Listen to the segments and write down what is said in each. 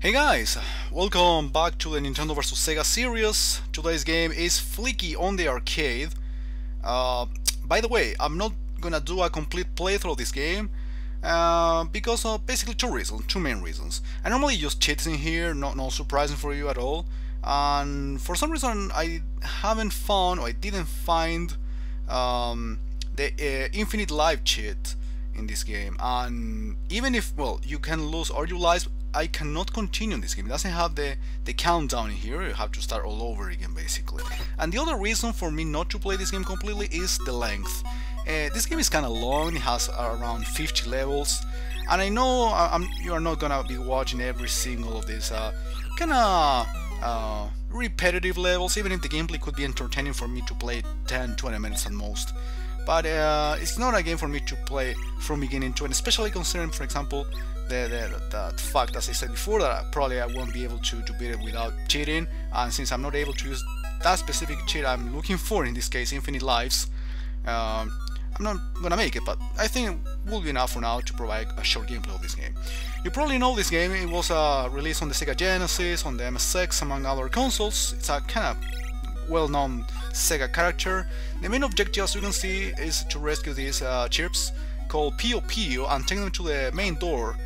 Hey guys, welcome back to the Nintendo vs Sega series. Today's game is Flicky on the arcade. By the way, I'm not gonna do a complete playthrough of this game because of basically two main reasons. I normally use cheats in here, not surprising for you at all. And for some reason I haven't found, or I didn't find the infinite life cheat in this game. And even if, well, you can lose all your lives, I cannot continue in this game. It doesn't have the countdown in here. You have to start all over again, basically. And the other reason for me not to play this game completely is the length. This game is kind of long. It has around 50 levels, and I know you are not gonna be watching every single of these kind of repetitive levels, even if the gameplay could be entertaining for me to play 10-20 minutes at most. But it's not a game for me to play from beginning to end, especially considering, for example, that fact, as I said before, that probably I won't be able to beat it without cheating. And since I'm not able to use that specific cheat I'm looking for, in this case infinite lives, I'm not gonna make it, but I think it will be enough for now to provide a short gameplay of this game. You probably know this game. It was released on the Sega Genesis, on the MSX, among other consoles. It's a kind of well-known Sega character. The main objective, as you can see, is to rescue these chirps called Pio Pio and take them to the main door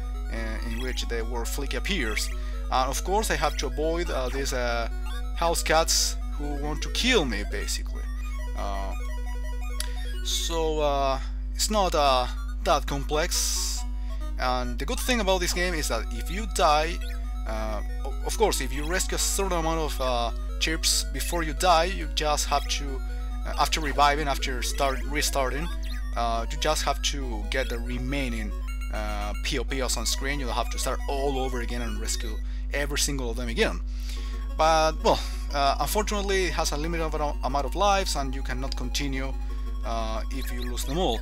in which the word Flicky appears. And of course I have to avoid these house cats who want to kill me, basically. So it's not that complex, and the good thing about this game is that if you die, of course if you rescue a certain amount of chirps before you die, you just have to, after reviving, after restarting, you just have to get the remaining POPs on screen. You'll have to start all over again and rescue every single of them again. But, well, unfortunately it has a limited amount of lives, and you cannot continue if you lose them all.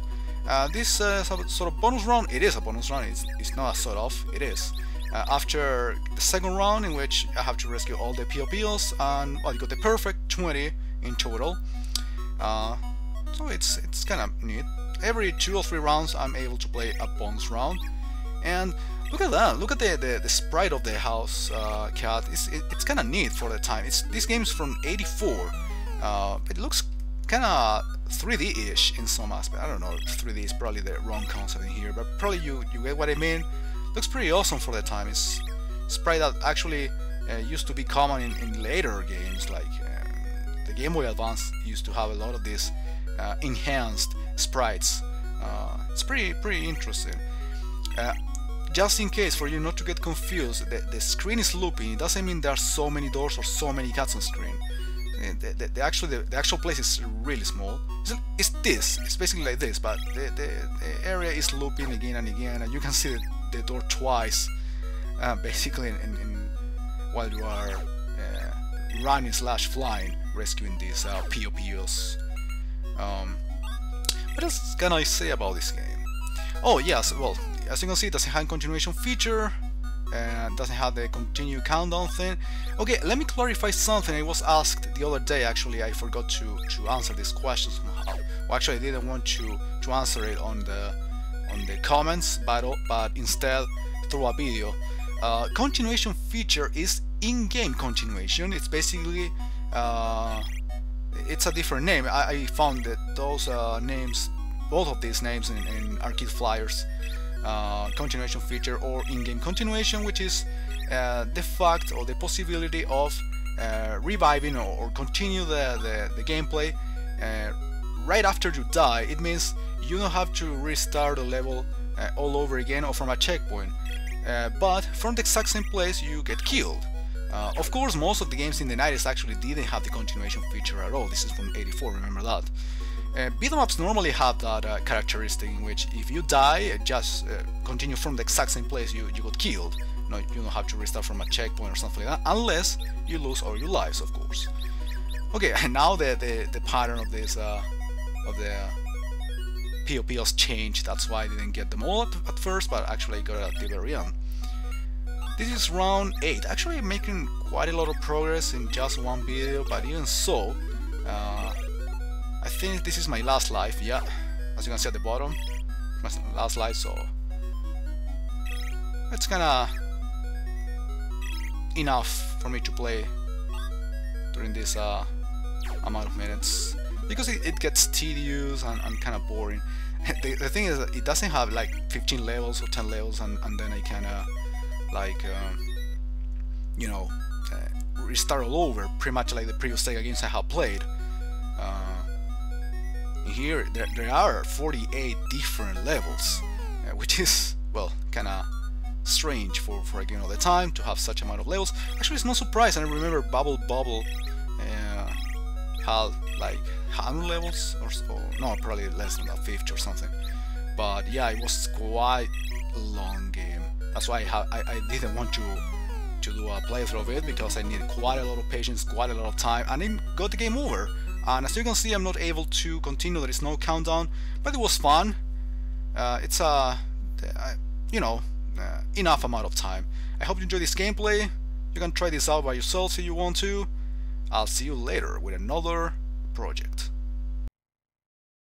This is a sort of bonus round. It is a bonus round, it's not a sort of, it is. After the second round, in which I have to rescue all the POPs, and well, you got the perfect 20 in total. So it's kind of neat. Every 2 or 3 rounds I'm able to play a bonus round. And look at that, look at the sprite of the house cat. It's kind of neat for the time. This game's from '84. It looks kind of 3D-ish in some aspect. I don't know if 3D is probably the wrong concept in here, but probably you get what I mean. Looks pretty awesome for the time. It's sprite that actually used to be common in later games, like the Game Boy Advance used to have a lot of these enhanced sprites. It's pretty interesting. Just in case, for you not to get confused, the screen is looping. It doesn't mean there are so many doors or so many cats on screen. The actual place is really small. It's basically like this, but the area is looping again and again, and you can see the door twice, basically while you are running / flying, rescuing these POPs. What else can I say about this game? Oh yes, well, as you can see, it doesn't have a continuation feature, and doesn't have the continue countdown thing. Okay, let me clarify something I was asked the other day. Actually, I forgot to answer this question somehow. Well, actually I didn't want to answer it on the comments, but instead through a video. Continuation feature is in-game continuation. It's basically it's a different name. I found that those names, both of these names in arcade flyers. Continuation feature or in-game continuation, which is the fact or the possibility of reviving or continue the gameplay right after you die. It means you don't have to restart the level all over again or from a checkpoint, but from the exact same place you get killed. Of course, most of the games in the 90s actually didn't have the continuation feature at all. This is from '84, remember that. Beat-em-ups normally have that characteristic in which if you die, just continue from the exact same place you got killed. No, you don't have to restart from a checkpoint or something like that, unless you lose all your lives, of course. Okay, and now the pattern of this of the POPs changed. That's why I didn't get them all at first, but actually I got it at the very end. This is round 8. Actually making quite a lot of progress in just one video, but even so, I think this is my last life. Yeah, as you can see at the bottom, my last life. So it's kinda enough for me to play during this amount of minutes, because it gets tedious and kind of boring. The thing is that it doesn't have like 15 levels or 10 levels, and then I kind of like you know, restart all over, pretty much like the previous Sega games I have played. Here there are 48 different levels, which is, well, kind of strange for a game of the time to have such amount of levels. Actually, it's no surprise. I remember Bubble had like 100 levels or so. No, probably less than that, 50 or something. But yeah, it was quite a long game. That's why I didn't want to do a playthrough of it, because I needed quite a lot of patience, quite a lot of time, and then got the game over. And as you can see, I'm not able to continue. There is no countdown, but it was fun. It's you know, enough amount of time. I hope you enjoy this gameplay. You can try this out by yourself if you want to. I'll see you later with another project.